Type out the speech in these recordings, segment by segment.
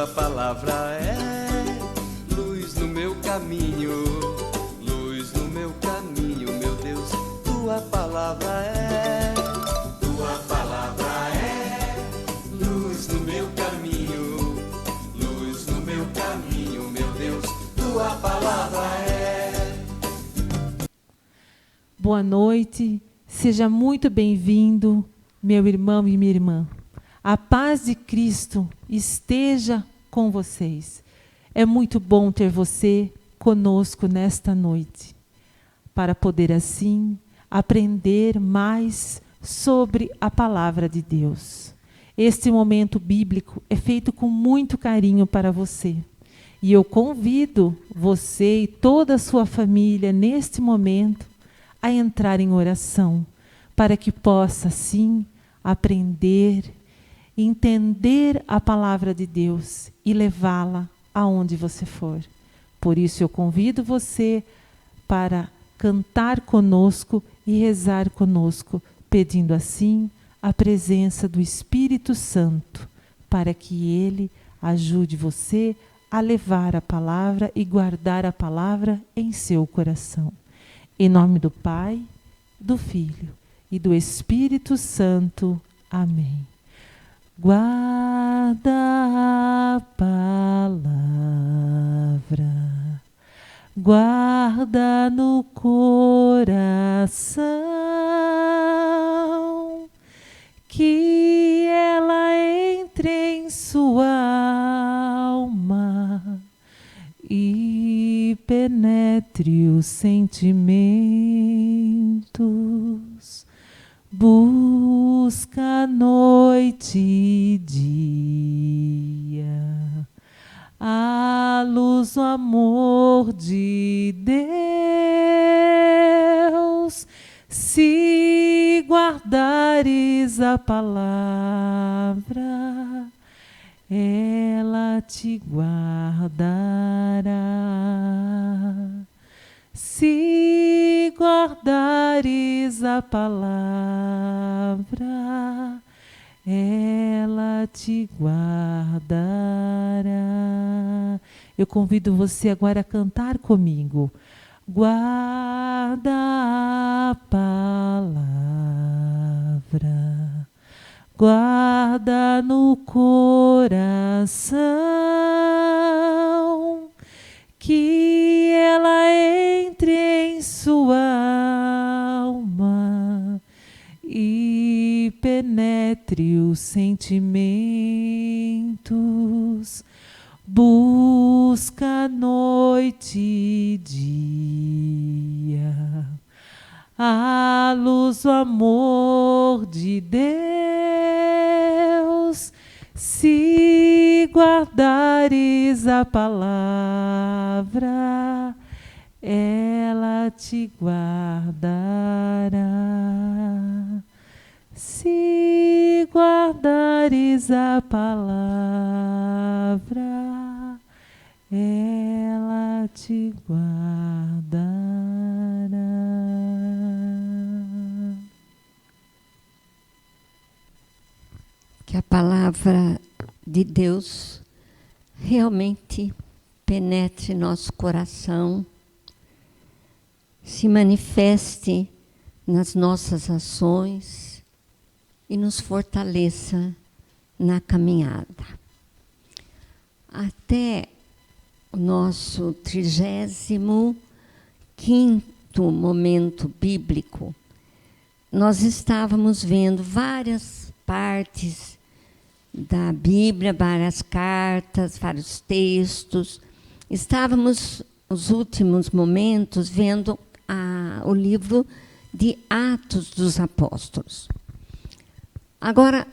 tua palavra é luz no meu caminho, luz no meu caminho, meu Deus, tua palavra é luz no meu caminho, luz no meu caminho, meu Deus, tua palavra é. Boa noite, seja muito bem-vindo, meu irmão e minha irmã. A paz de Cristo esteja com vocês. É muito bom ter você conosco nesta noite, para poder assim aprender mais sobre a palavra de Deus. Este momento bíblico é feito com muito carinho para você. E eu convido você e toda a sua família neste momento a entrar em oração, para que possa assim aprender, entender a palavra de Deus e levá-la aonde você for. Por isso eu convido você para cantar conosco e rezar conosco, pedindo assim a presença do Espírito Santo, para que ele ajude você a levar a palavra e guardar a palavra em seu coração. Em nome do Pai, do Filho e do Espírito Santo. Amém. Guarda a palavra, guarda no coração, que ela entre em sua alma e penetre os sentimentos. Busca noite e dia a luz, o amor de Deus. Se guardares a palavra, ela te guardará. Se guardares a palavra, ela te guardará. Eu convido você agora a cantar comigo. Guarda a palavra, guarda no coração, que ela entre em sua alma e penetre os sentimentos. Busca noite e dia a luz, o amor de Deus. Se guardares a palavra, ela te guardará. Se guardares a palavra, ela te guardará. Que a palavra de Deus realmente penetre nosso coração, se manifeste nas nossas ações e nos fortaleça na caminhada. Até o nosso 35º momento bíblico, nós estávamos vendo várias partes da Bíblia, várias cartas, vários textos. Estávamos, nos últimos momentos, vendo o livro de Atos dos Apóstolos. Agora,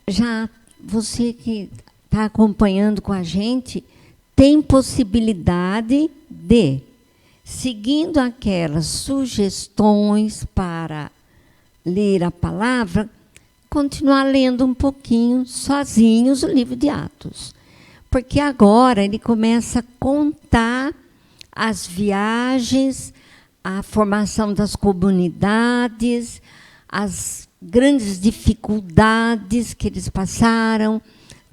já você que está acompanhando com a gente, tem possibilidade de, seguindo aquelas sugestões para ler a palavra, continuar lendo um pouquinho sozinhos o livro de Atos. Porque agora ele começa a contar as viagens, a formação das comunidades, as grandes dificuldades que eles passaram,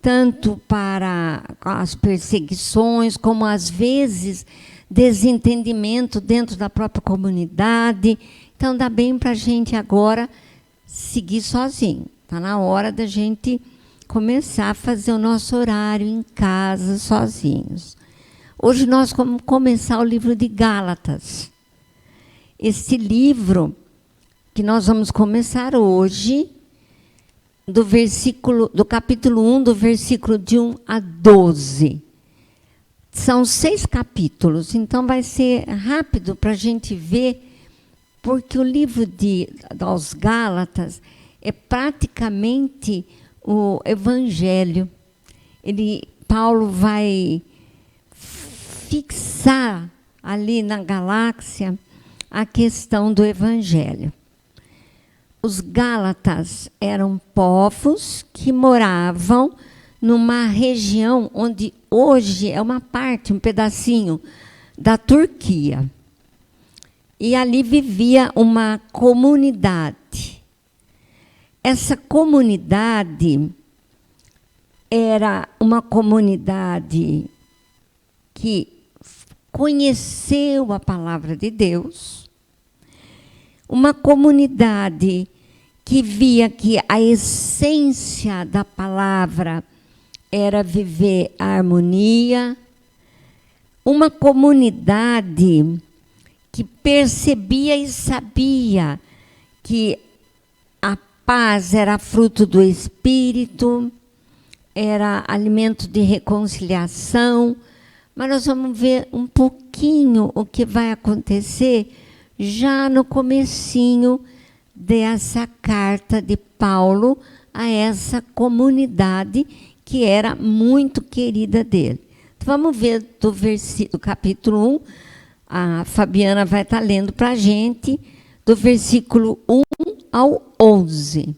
tanto para as perseguições, como às vezes desentendimento dentro da própria comunidade. Então dá bem para a gente agora seguir sozinho. Está na hora da gente começar a fazer o nosso horário em casa, sozinhos. Hoje nós vamos começar o livro de Gálatas. Esse livro que nós vamos começar hoje, do capítulo 1, do versículo de 1 a 12. São 6 capítulos, então vai ser rápido para a gente ver, porque o livro aos Gálatas é praticamente o Evangelho. Paulo vai fixar ali na galáxia a questão do Evangelho. Os Gálatas eram povos que moravam numa região onde hoje é uma parte, um pedacinho da Turquia. E ali vivia uma comunidade. Essa comunidade era uma comunidade que conheceu a palavra de Deus, uma comunidade que via que a essência da palavra era viver a harmonia, uma comunidade que percebia e sabia que a paz era fruto do Espírito, era alimento de reconciliação. Mas nós vamos ver um pouquinho o que vai acontecer já no comecinho dessa carta de Paulo a essa comunidade que era muito querida dele. Então, vamos ver do capítulo 1, a Fabiana vai estar lendo para a gente, do versículo 1 ao 11.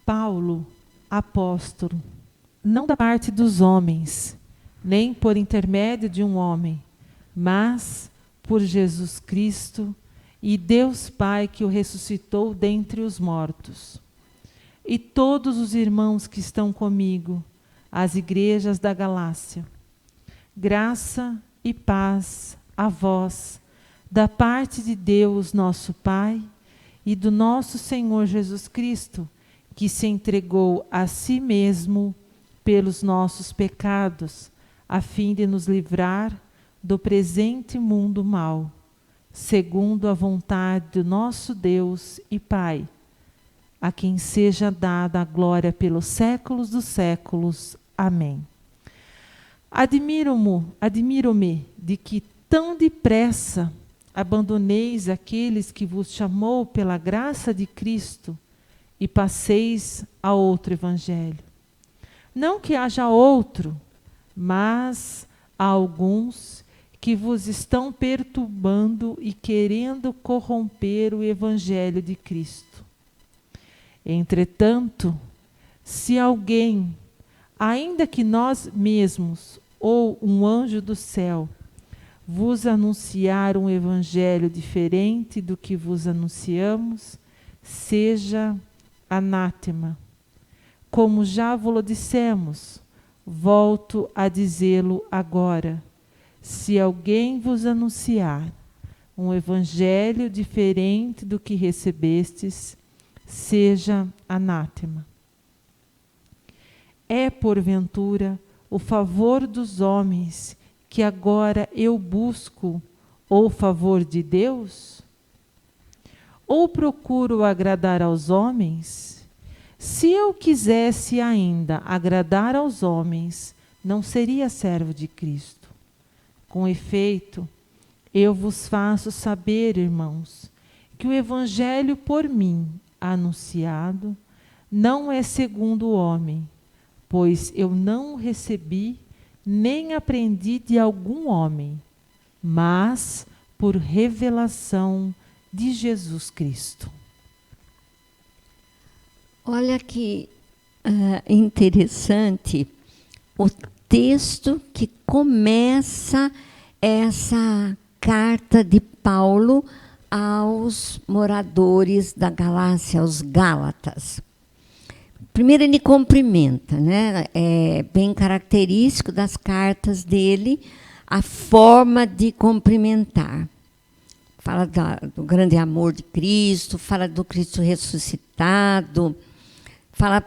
Paulo, apóstolo, não da parte dos homens, nem por intermédio de um homem, mas por Jesus Cristo e Deus Pai que o ressuscitou dentre os mortos. E todos os irmãos que estão comigo, as igrejas da Galácia. Graça e paz a vós, da parte de Deus nosso Pai e do nosso Senhor Jesus Cristo, que se entregou a si mesmo pelos nossos pecados, a fim de nos livrar do presente mundo mau, segundo a vontade do nosso Deus e Pai, a quem seja dada a glória pelos séculos dos séculos. Amém. Admiro-me de que tão depressa abandoneis aqueles que vos chamou pela graça de Cristo e passeis a outro evangelho. Não que haja outro, mas há alguns que vos estão perturbando e querendo corromper o evangelho de Cristo. Entretanto, se alguém, ainda que nós mesmos ou um anjo do céu, vos anunciar um evangelho diferente do que vos anunciamos, seja anátema. Como já vos dissemos, volto a dizê-lo agora. Se alguém vos anunciar um evangelho diferente do que recebestes, seja anátema. É, porventura, o favor dos homens que agora eu busco, ou o favor de Deus? Ou procuro agradar aos homens? Se eu quisesse ainda agradar aos homens, não seria servo de Cristo. Com efeito, eu vos faço saber, irmãos, que o evangelho por mim anunciado não é segundo o homem, pois eu não o recebi nem aprendi de algum homem, mas por revelação de Jesus Cristo. Olha que interessante o texto que começa essa carta de Paulo aos moradores da Galácia, aos Gálatas. Primeiro ele cumprimenta, né? É bem característico das cartas dele a forma de cumprimentar. Fala do grande amor de Cristo, fala do Cristo ressuscitado, fala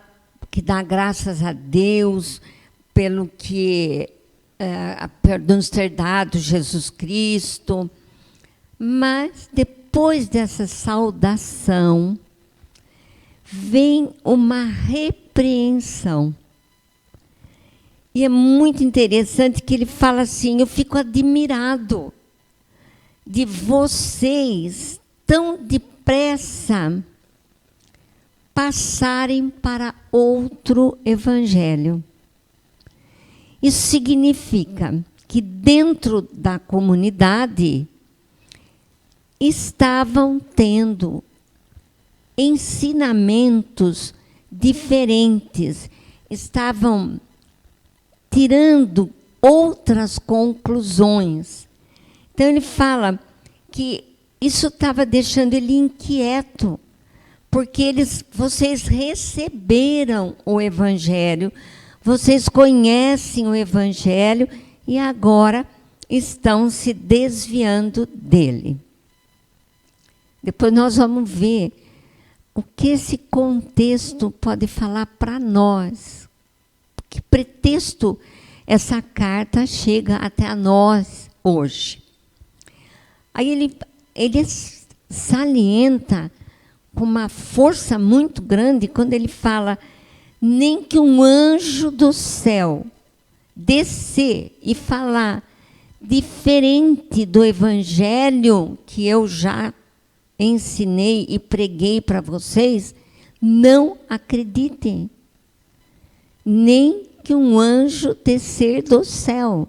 que dá graças a Deus pelo que por nos ter dado Jesus Cristo. Mas depois dessa saudação, vem uma repreensão. E é muito interessante que ele fala assim: eu fico admirado de vocês tão depressa passarem para outro evangelho. Isso significa que dentro da comunidade estavam tendo ensinamentos diferentes, estavam tirando outras conclusões. Então ele fala que isso estava deixando ele inquieto, porque vocês receberam o Evangelho, vocês conhecem o Evangelho e agora estão se desviando dele. Depois nós vamos ver o que esse contexto pode falar para nós. Que pretexto essa carta chega até a nós hoje. Aí ele salienta com uma força muito grande quando ele fala: nem que um anjo do céu descer e falar diferente do evangelho que eu já ensinei e preguei para vocês, não acreditem. Nem que um anjo descer do céu.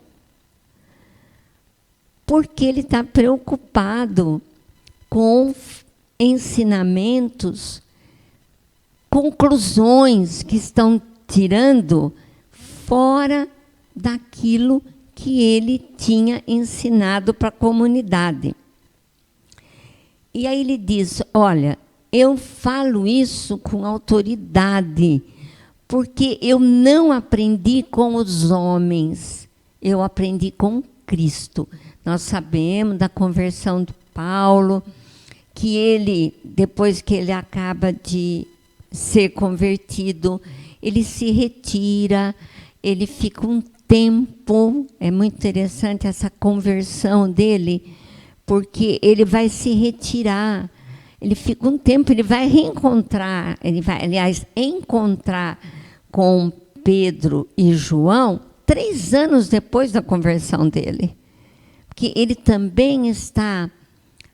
Porque ele está preocupado com ensinamentos, conclusões que estão tirando fora daquilo que ele tinha ensinado para a comunidade. E aí ele diz: olha, eu falo isso com autoridade, porque eu não aprendi com os homens, eu aprendi com Cristo. Nós sabemos da conversão de Paulo, que ele, depois que ele acaba de ser convertido, ele se retira, ele fica um tempo, é muito interessante essa conversão dele, porque ele vai se retirar, ele fica um tempo, ele vai reencontrar, ele vai, aliás, encontrar com Pedro e João 3 anos depois da conversão dele. Porque ele também está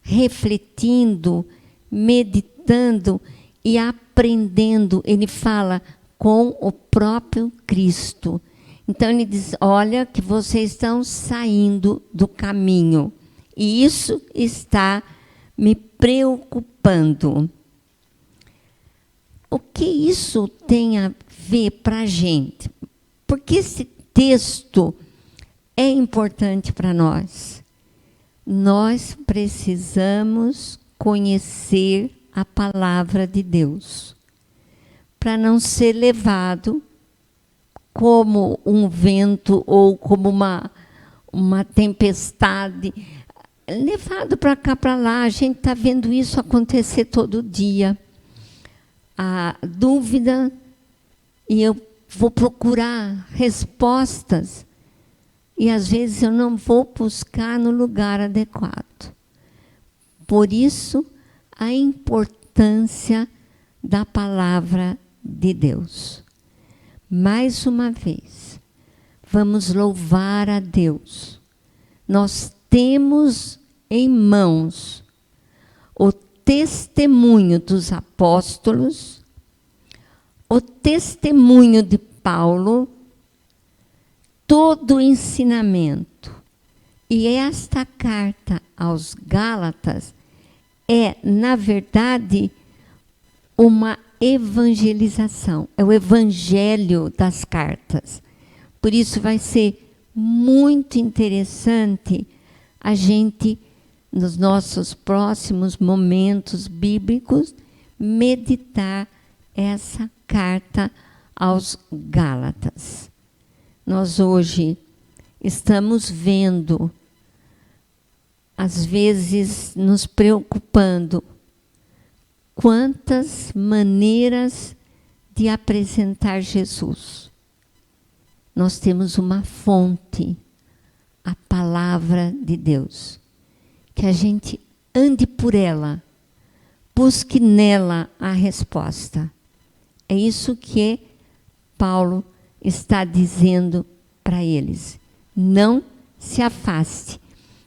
refletindo, meditando e aprendendo. Ele fala com o próprio Cristo. Então ele diz: olha que vocês estão saindo do caminho. E isso está me preocupando. O que isso tem a ver para a gente? Porque esse texto é importante para nós. Nós precisamos conhecer a palavra de Deus para não ser levado como um vento ou como uma tempestade, levado para cá, para lá. A gente está vendo isso acontecer todo dia. A dúvida, e eu vou procurar respostas, e às vezes eu não vou buscar no lugar adequado. Por isso, a importância da palavra de Deus. Mais uma vez, vamos louvar a Deus. Nós temos em mãos o testemunho dos apóstolos, o testemunho de Paulo, todo o ensinamento. E esta carta aos Gálatas é, na verdade, uma evangelização. É o evangelho das cartas. Por isso vai ser muito interessante a gente, nos nossos próximos momentos bíblicos, meditar essa carta aos Gálatas. Nós hoje estamos vendo, às vezes nos preocupando, quantas maneiras de apresentar Jesus. Nós temos uma fonte, a palavra de Deus. Que a gente ande por ela, busque nela a resposta. É isso que Paulo está dizendo para eles. Não se afaste.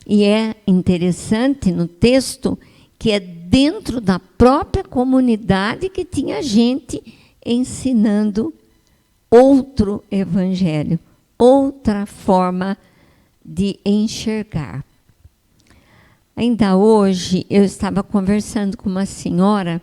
E é interessante no texto que é dentro da própria comunidade que tinha gente ensinando outro evangelho, outra forma de enxergar. Ainda hoje eu estava conversando com uma senhora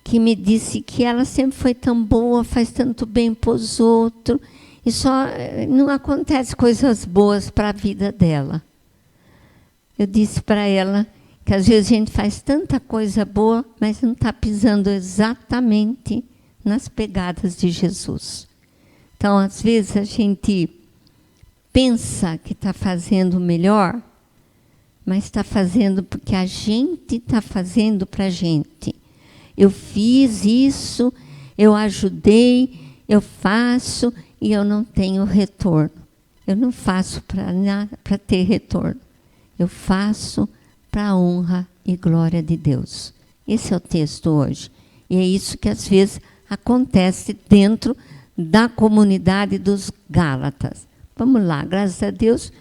que me disse que ela sempre foi tão boa, faz tanto bem para os outros, e só não acontece coisas boas para a vida dela. Eu disse para ela que às vezes a gente faz tanta coisa boa, mas não está pisando exatamente nas pegadas de Jesus. Então, às vezes a gente pensa que está fazendo melhor, mas está fazendo porque a gente está fazendo para a gente. Eu fiz isso, eu ajudei, eu faço e eu não tenho retorno. Eu não faço para ter retorno. Eu faço para a honra e glória de Deus. Esse é o texto hoje. E é isso que às vezes acontece dentro da comunidade dos Gálatas. Vamos lá, graças a Deus,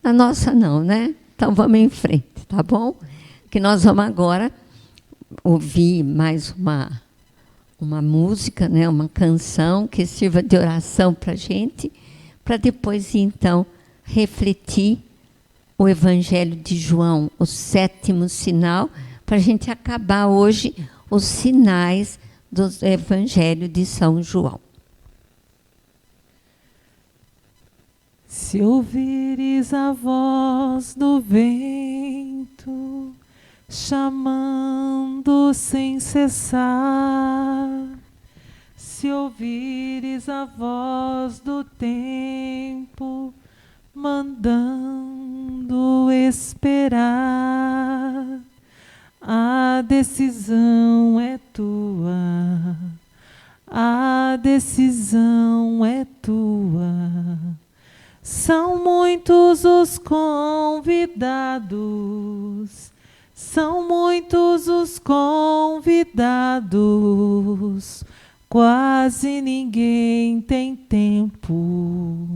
a nossa não, né? Então vamos em frente, tá bom? Que nós vamos agora ouvir mais uma música, né? Uma canção que sirva de oração para a gente, para depois então refletir o Evangelho de João, o 7º sinal, para a gente acabar hoje os sinais do Evangelho de São João. Se ouvires a voz do vento, chamando sem cessar, se ouvires a voz do tempo, mandando esperar, a decisão é tua, a decisão é tua. São muitos os convidados, são muitos os convidados, quase ninguém tem tempo,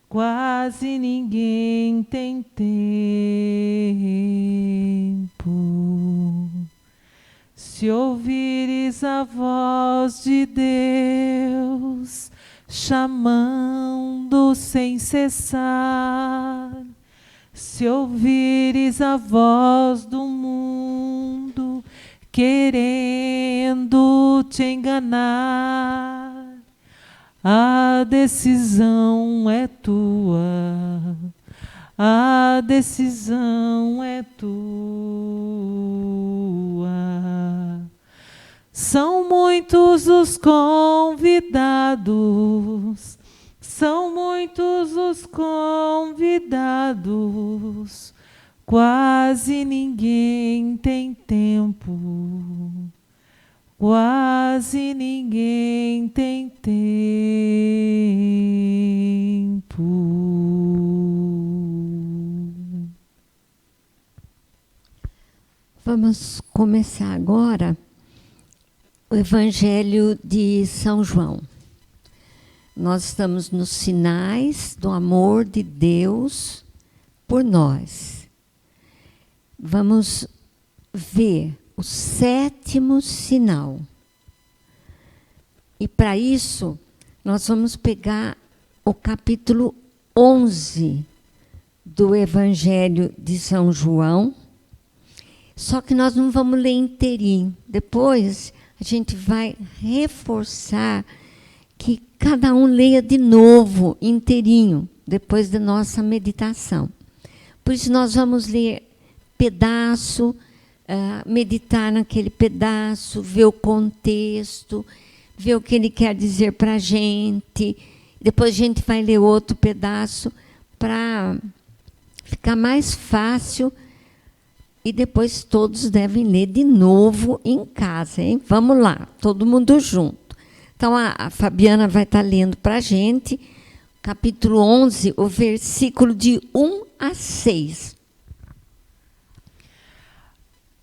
quase ninguém tem tempo. Se ouvires a voz de Deus, chamando sem cessar, se ouvires a voz do mundo, querendo te enganar, a decisão é tua, a decisão é tua. São muitos os convidados, são muitos os convidados, quase ninguém tem tempo, quase ninguém tem tempo. Vamos começar agora o Evangelho de São João. Nós estamos nos sinais do amor de Deus por nós. Vamos ver o 7º sinal. E para isso, nós vamos pegar o capítulo 11 do Evangelho de São João. Só que nós não vamos ler inteirinho. Depois a gente vai reforçar que cada um leia de novo, inteirinho, depois da nossa meditação. Por isso nós vamos ler pedaço, meditar naquele pedaço, ver o contexto, ver o que ele quer dizer para a gente. Depois a gente vai ler outro pedaço para ficar mais fácil. E depois todos devem ler de novo em casa, hein? Vamos lá, todo mundo junto. Então, a Fabiana vai estar lendo para a gente, capítulo 11, o versículo de 1 a 6.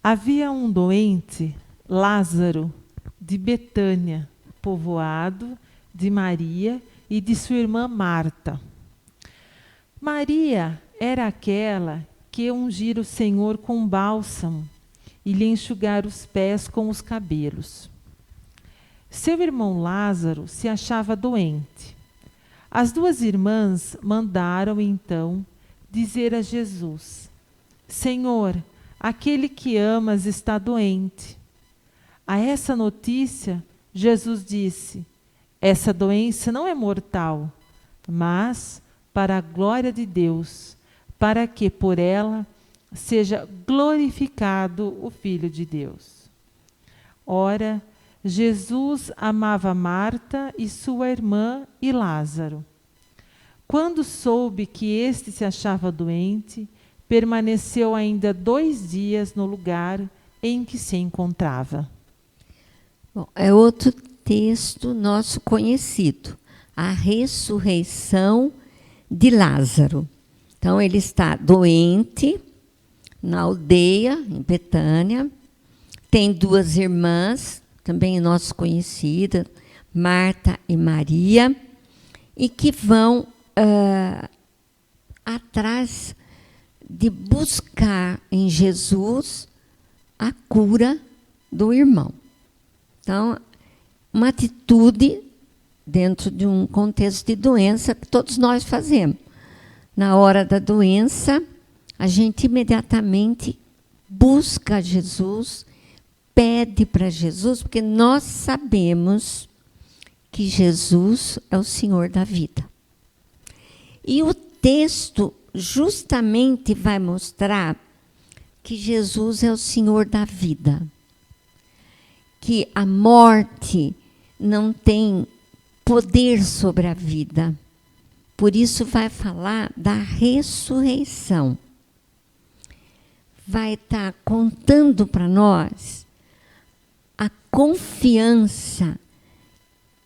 Havia um doente, Lázaro, de Betânia, povoado de Maria e de sua irmã Marta. Maria era aquela que ungir o Senhor com bálsamo e lhe enxugar os pés com os cabelos. Seu irmão Lázaro se achava doente. As duas irmãs mandaram então dizer a Jesus: Senhor, aquele que amas está doente. A essa notícia, Jesus disse: essa doença não é mortal, mas para a glória de Deus, para que por ela seja glorificado o Filho de Deus. Ora, Jesus amava Marta e sua irmã e Lázaro. Quando soube que este se achava doente, permaneceu ainda 2 dias no lugar em que se encontrava. Bom, é outro texto nosso conhecido, a ressurreição de Lázaro. Então, ele está doente na aldeia, em Betânia. Tem 2 irmãs, também nosso conhecidas, Marta e Maria, e que vão atrás de buscar em Jesus a cura do irmão. Então, uma atitude dentro de um contexto de doença que todos nós fazemos. Na hora da doença, a gente imediatamente busca Jesus, pede para Jesus, porque nós sabemos que Jesus é o Senhor da vida. E o texto justamente vai mostrar que Jesus é o Senhor da vida, que a morte não tem poder sobre a vida. Por isso vai falar da ressurreição. Vai estar contando para nós a confiança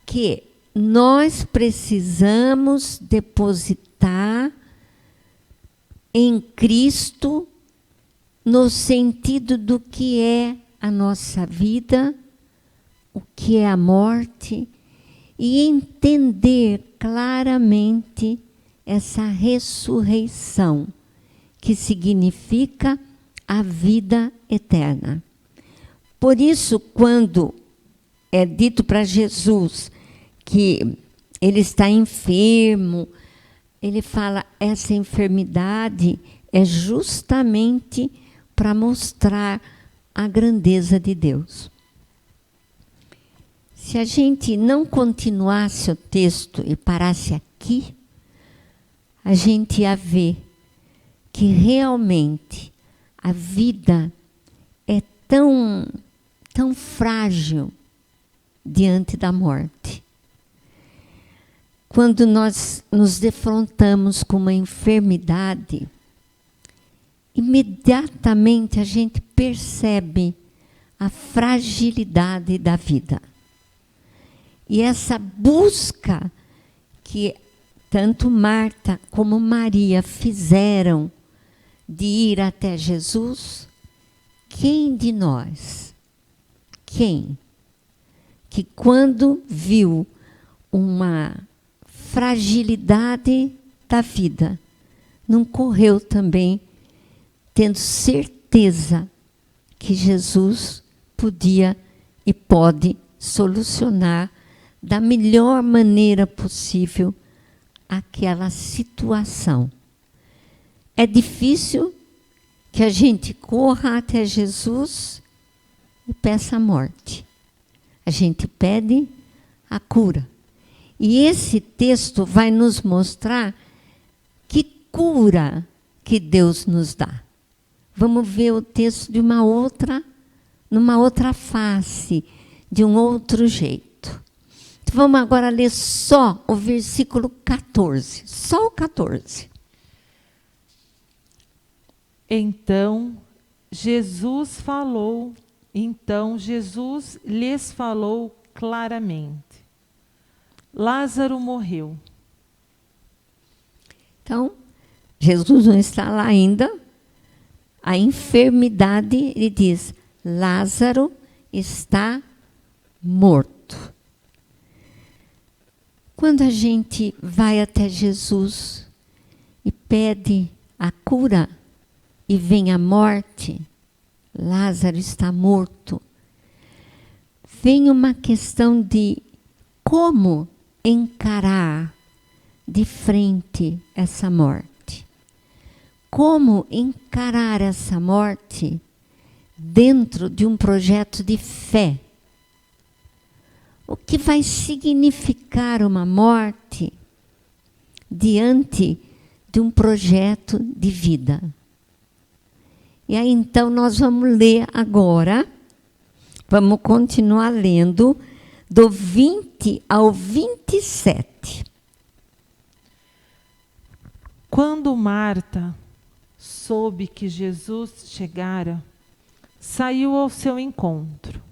que nós precisamos depositar em Cristo, no sentido do que é a nossa vida, o que é a morte, e entender claramente essa ressurreição, que significa a vida eterna. Por isso, quando é dito para Jesus que ele está enfermo, ele fala, essa enfermidade é justamente para mostrar a grandeza de Deus. Se a gente não continuasse o texto e parasse aqui, a gente ia ver que realmente a vida é tão frágil diante da morte. Quando nós nos defrontamos com uma enfermidade, imediatamente a gente percebe a fragilidade da vida. E essa busca que tanto Marta como Maria fizeram de ir até Jesus, quem de nós, que quando viu uma fragilidade da vida, não correu também tendo certeza que Jesus podia e pode solucionar da melhor maneira possível aquela situação. É difícil que a gente corra até Jesus e peça a morte. A gente pede a cura. E esse texto vai nos mostrar que cura que Deus nos dá. vamos ver o texto de numa outra face, de um outro jeito. Então, vamos agora ler só o versículo 14. Só o 14. Então Jesus lhes falou claramente. Lázaro morreu. Então, Jesus não está lá ainda. A enfermidade, ele diz, Lázaro está morto. Quando a gente vai até Jesus e pede a cura e vem a morte, Lázaro está morto, vem uma questão de como encarar de frente essa morte. Como encarar essa morte dentro de um projeto de fé. O que vai significar uma morte diante de um projeto de vida? E aí então nós vamos ler agora, vamos continuar lendo do 20 ao 27. Quando Marta soube que Jesus chegara, saiu ao seu encontro.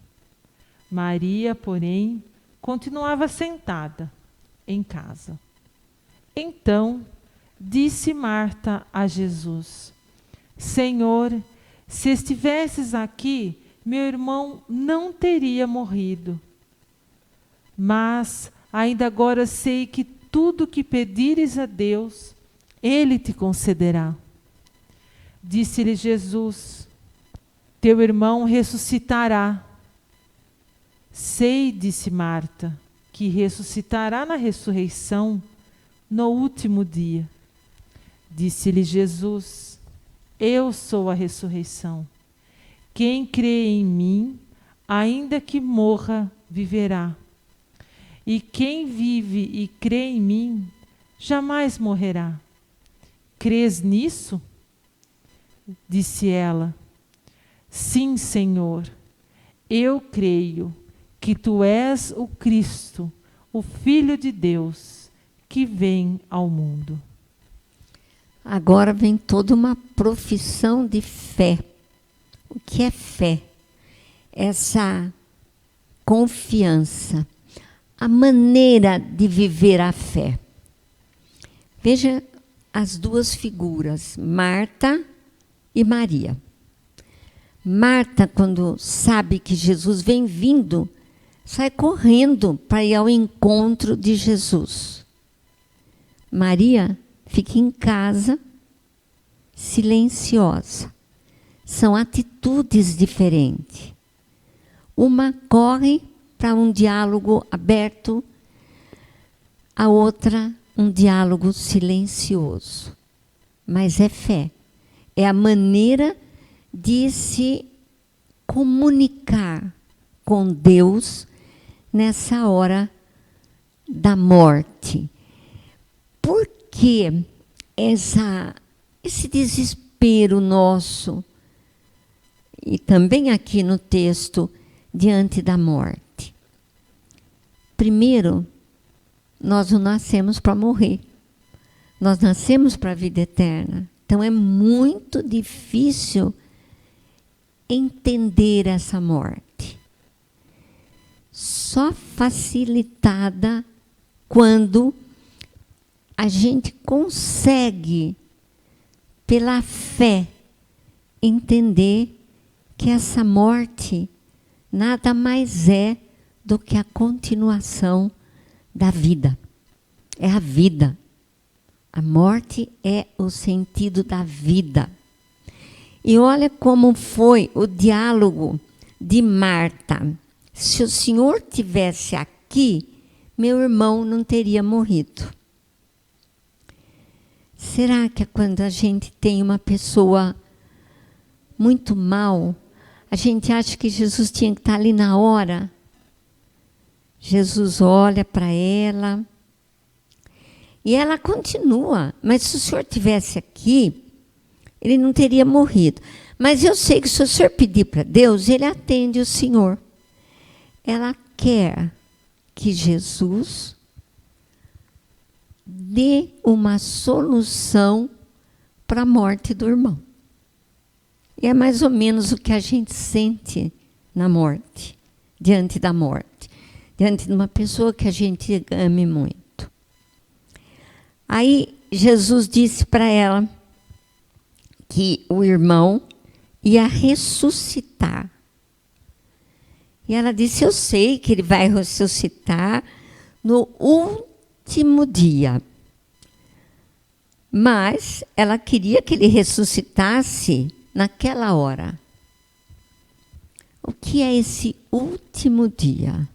Maria, porém, continuava sentada em casa. Então, disse Marta a Jesus: Senhor, se estivesses aqui, meu irmão não teria morrido. Mas ainda agora sei que tudo que pedires a Deus, Ele te concederá. Disse-lhe Jesus: Teu irmão ressuscitará. Sei, disse Marta, que ressuscitará na ressurreição no último dia. Disse-lhe Jesus: Eu sou a ressurreição. Quem crê em mim, ainda que morra, viverá. E quem vive e crê em mim, jamais morrerá. Crês nisso? Disse ela: Sim, Senhor, eu creio que tu és o Cristo, o Filho de Deus, que vem ao mundo. Agora vem toda uma profissão de fé. O que é fé? Essa confiança, a maneira de viver a fé. Veja as duas figuras, Marta e Maria. Marta, quando sabe que Jesus vem vindo, sai correndo para ir ao encontro de Jesus. Maria fica em casa, silenciosa. São atitudes diferentes. Uma corre para um diálogo aberto, a outra um diálogo silencioso. Mas é fé. É a maneira de se comunicar com Deus nessa hora da morte. Por que esse desespero nosso, e também aqui no texto, diante da morte? Primeiro, nós não nascemos para morrer. Nós nascemos para a vida eterna. Então é muito difícil entender essa morte. Só facilitada quando a gente consegue, pela fé, entender que essa morte nada mais é do que a continuação da vida. É a vida. A morte é o sentido da vida. E olha como foi o diálogo de Marta. Se o Senhor tivesse aqui, meu irmão não teria morrido. Será que quando a gente tem uma pessoa muito mal, a gente acha que Jesus tinha que estar ali na hora? Jesus olha para ela e ela continua. Mas se o Senhor tivesse aqui, ele não teria morrido. Mas eu sei que se o senhor pedir para Deus, Ele atende o senhor. Ela quer que Jesus dê uma solução para a morte do irmão. E é mais ou menos o que a gente sente na morte, diante da morte, diante de uma pessoa que a gente ame muito. Aí Jesus disse para ela que o irmão ia ressuscitar. E ela disse, eu sei que ele vai ressuscitar no último dia. Mas ela queria que ele ressuscitasse naquela hora. O que é esse último dia?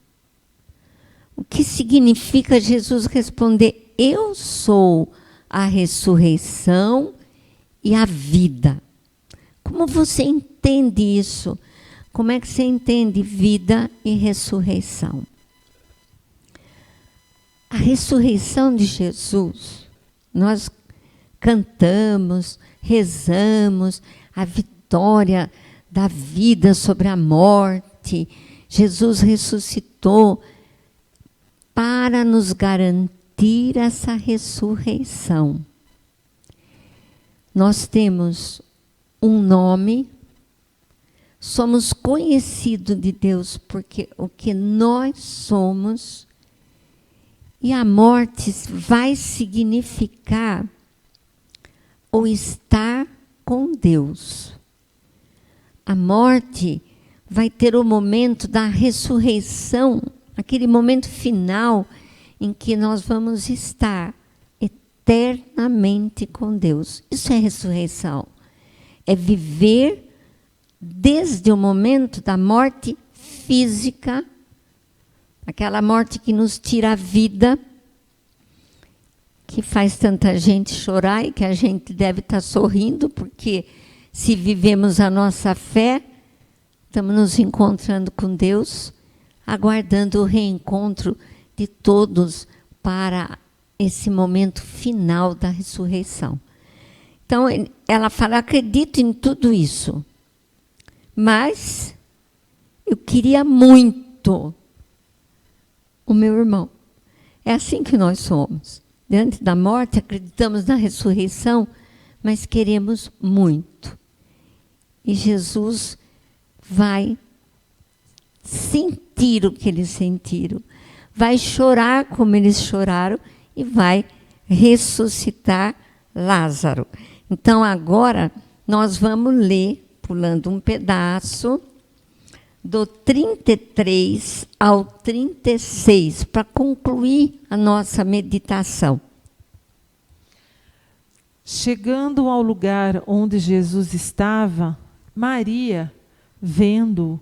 O que significa Jesus responder, eu sou a ressurreição e a vida? Como você entende isso? Como é que você entende vida e ressurreição? A ressurreição de Jesus, nós cantamos, rezamos, a vitória da vida sobre a morte. Jesus ressuscitou para nos garantir essa ressurreição. Nós temos um nome, somos conhecidos de Deus porque o que nós somos, e a morte vai significar o estar com Deus. A morte vai ter o momento da ressurreição, aquele momento final em que nós vamos estar eternamente com Deus. Isso é ressurreição. É viver desde o momento da morte física, aquela morte que nos tira a vida, que faz tanta gente chorar e que a gente deve estar sorrindo, porque se vivemos a nossa fé, estamos nos encontrando com Deus, aguardando o reencontro de todos para esse momento final da ressurreição. Então, ela fala, acredito em tudo isso, mas eu queria muito o meu irmão. É assim que nós somos. Diante da morte, acreditamos na ressurreição, mas queremos muito. E Jesus vai sentir o que eles sentiram, vai chorar como eles choraram e vai ressuscitar Lázaro. Então, agora, nós vamos ler, pulando um pedaço, do 33 ao 36, para concluir a nossa meditação. Chegando ao lugar onde Jesus estava, Maria, vendo-o,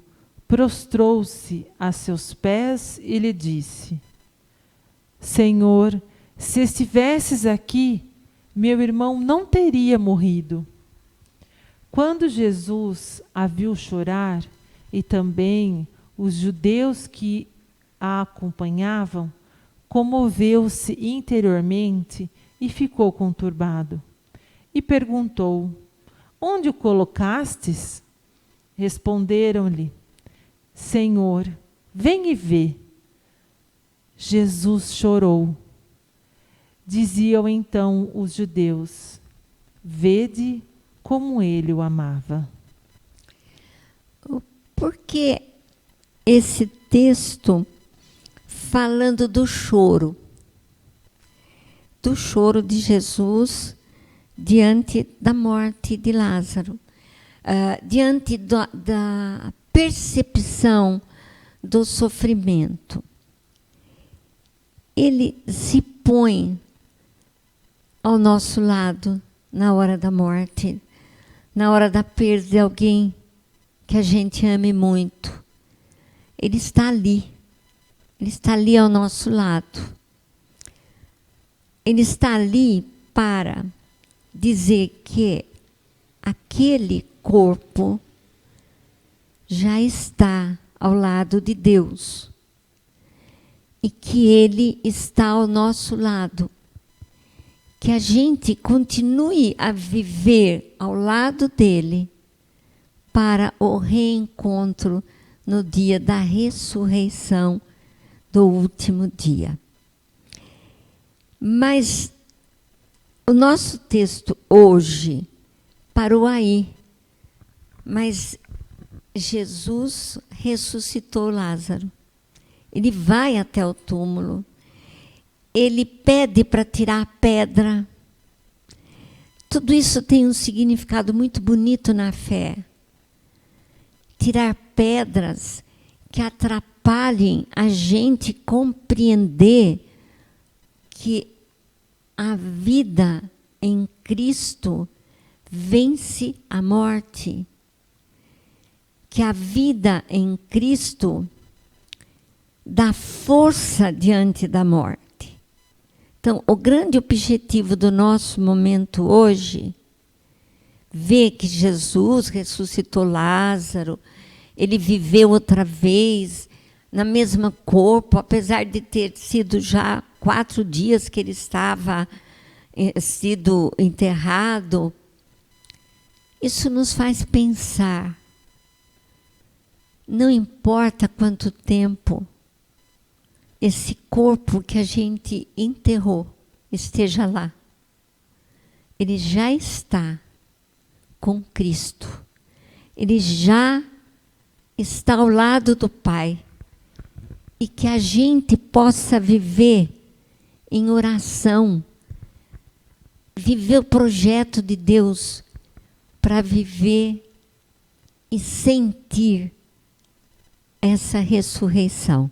prostrou-se a seus pés e lhe disse, Senhor, se estivesses aqui, meu irmão não teria morrido. Quando Jesus a viu chorar, e também os judeus que a acompanhavam, comoveu-se interiormente e ficou conturbado. E perguntou, onde o colocastes? Responderam-lhe, Senhor, vem e vê. Jesus chorou. Diziam então os judeus, vede como ele o amava. Por que esse texto falando do choro? Do choro de Jesus diante da morte de Lázaro. Diante da percepção do sofrimento. Ele se põe ao nosso lado na hora da morte, na hora da perda de alguém que a gente ame muito. Ele está ali ao nosso lado. Ele está ali para dizer que aquele corpo já está ao lado de Deus e que Ele está ao nosso lado. Que a gente continue a viver ao lado dele, para o reencontro no dia da ressurreição do último dia. Mas o nosso texto hoje parou aí. Mas Jesus ressuscitou Lázaro. Ele vai até o túmulo. Ele pede para tirar a pedra. Tudo isso tem um significado muito bonito na fé. Tirar pedras que atrapalhem a gente compreender que a vida em Cristo vence a morte. Que a vida em Cristo dá força diante da morte. Então, o grande objetivo do nosso momento hoje, ver que Jesus ressuscitou Lázaro, ele viveu outra vez, na mesma corpo, apesar de ter sido já 4 dias que ele estava sido enterrado. Isso nos faz pensar. Não importa quanto tempo esse corpo que a gente enterrou esteja lá. Ele já está com Cristo. Ele já está ao lado do Pai. E que a gente possa viver em oração, viver o projeto de Deus para viver e sentir essa ressurreição.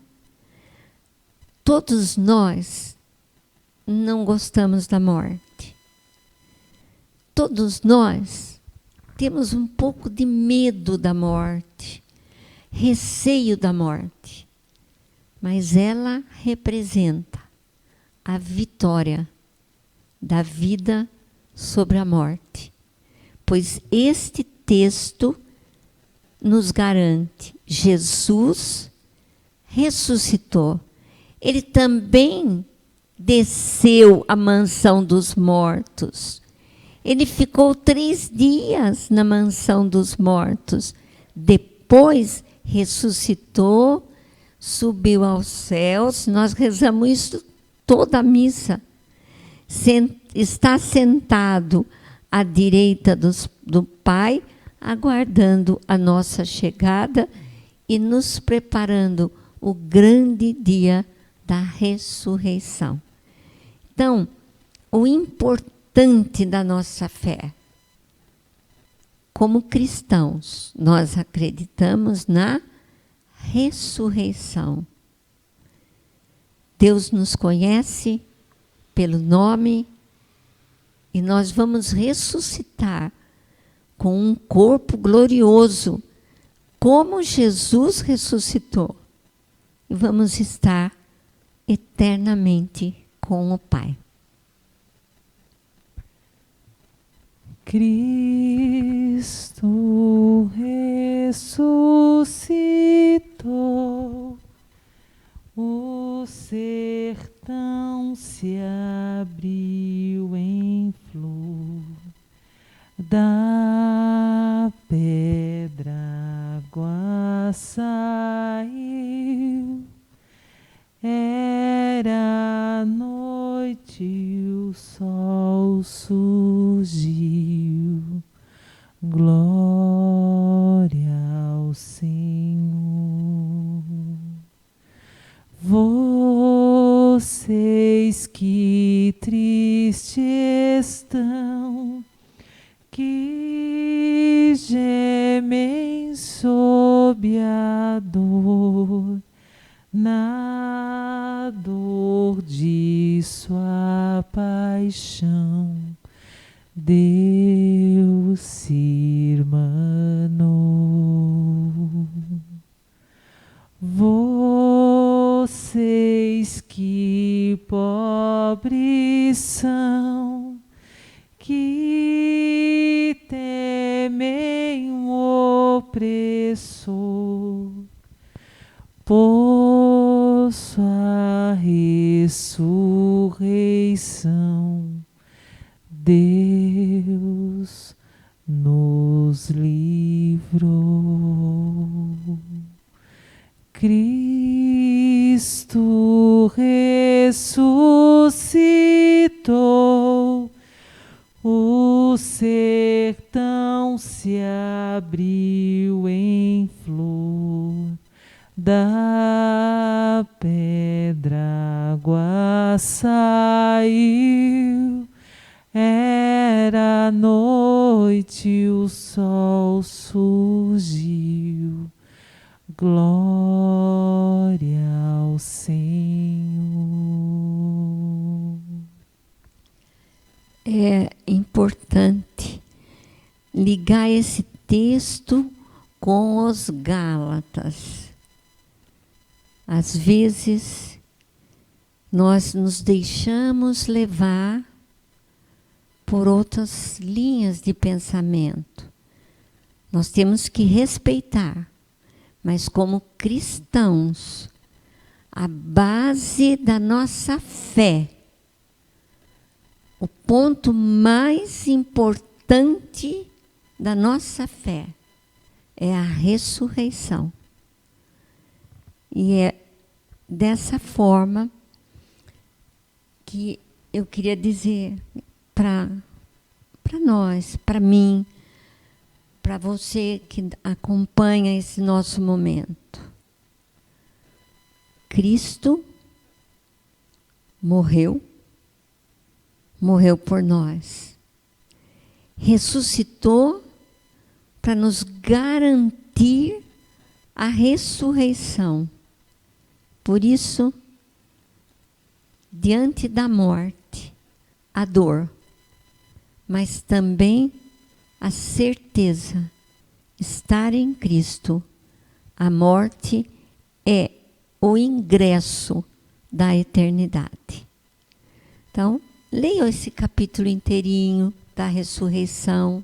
Todos nós não gostamos da morte. Todos nós temos um pouco de medo da morte, receio da morte. Mas ela representa a vitória da vida sobre a morte. Pois este texto nos garante: Jesus ressuscitou. Ele também desceu à mansão dos mortos. Ele ficou 3 dias na mansão dos mortos. Depois ressuscitou, subiu aos céus. Nós rezamos isso toda a missa. Está sentado à direita do Pai, aguardando a nossa chegada e nos preparando o grande dia da ressurreição. Então, o importante da nossa fé, como cristãos, nós acreditamos na ressurreição. Deus nos conhece pelo nome e nós vamos ressuscitar com um corpo glorioso, como Jesus ressuscitou. E vamos estar eternamente com o Pai. Cristo ressuscitou, o sertão se abriu em flor, da pedra água saiu. Era noite e o sol surgiu. Glória ao Senhor. Vocês que tristes estão, que gemem sob a dor, na dor de sua paixão, Deus se irmanou. Vocês que pobres são, que temem o opressor, por sua ressurreição, Deus nos livrou. Cristo ressuscitou, o sertão se abriu em flor, da pedra água saiu, era noite, o sol surgiu. Glória ao Senhor. É importante ligar esse texto com os Gálatas. Às vezes, nós nos deixamos levar por outras linhas de pensamento. Nós temos que respeitar. Mas como cristãos, a base da nossa fé, o ponto mais importante da nossa fé é a ressurreição. E é dessa forma que eu queria dizer para nós, para mim, para você que acompanha esse nosso momento. Cristo morreu por nós. Ressuscitou para nos garantir a ressurreição. Por isso, diante da morte, a dor, mas também a certeza, estar em Cristo, a morte é o ingresso da eternidade. Então, leia esse capítulo inteirinho da ressurreição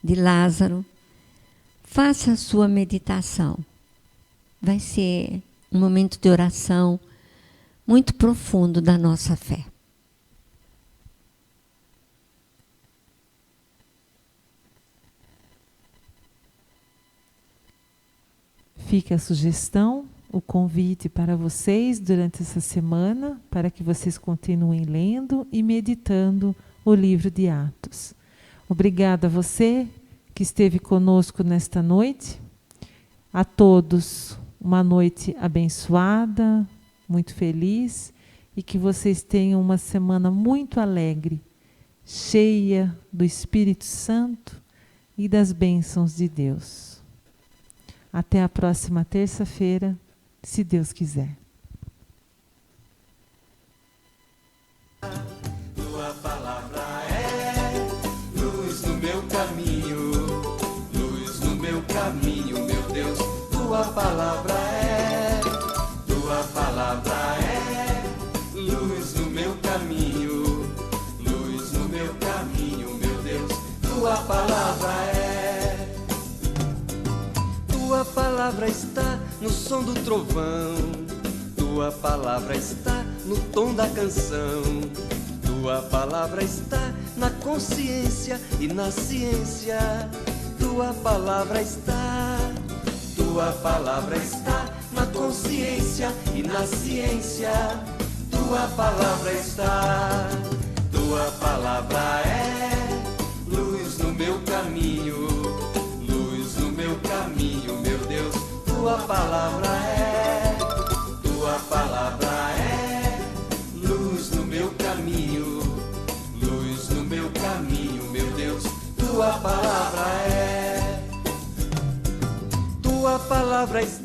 de Lázaro, faça a sua meditação. Vai ser um momento de oração muito profundo da nossa fé. Fica a sugestão, o convite para vocês durante essa semana, para que vocês continuem lendo e meditando o livro de Atos. Obrigada a você que esteve conosco nesta noite. A todos, uma noite abençoada, muito feliz, e que vocês tenham uma semana muito alegre, cheia do Espírito Santo e das bênçãos de Deus. Até a próxima terça-feira, se Deus quiser. Tua palavra é luz no meu caminho, luz no meu caminho, meu Deus. Tua palavra é luz no meu caminho, luz no meu caminho, meu Deus. Tua palavra é. Tua palavra está no som do trovão, tua palavra está no tom da canção, tua palavra está na consciência e na ciência, tua palavra está na consciência e na ciência, tua palavra está, tua palavra é luz no meu caminho, meu caminho, meu Deus, tua palavra é luz no meu caminho, luz no meu caminho, meu Deus, tua palavra é, tua palavra está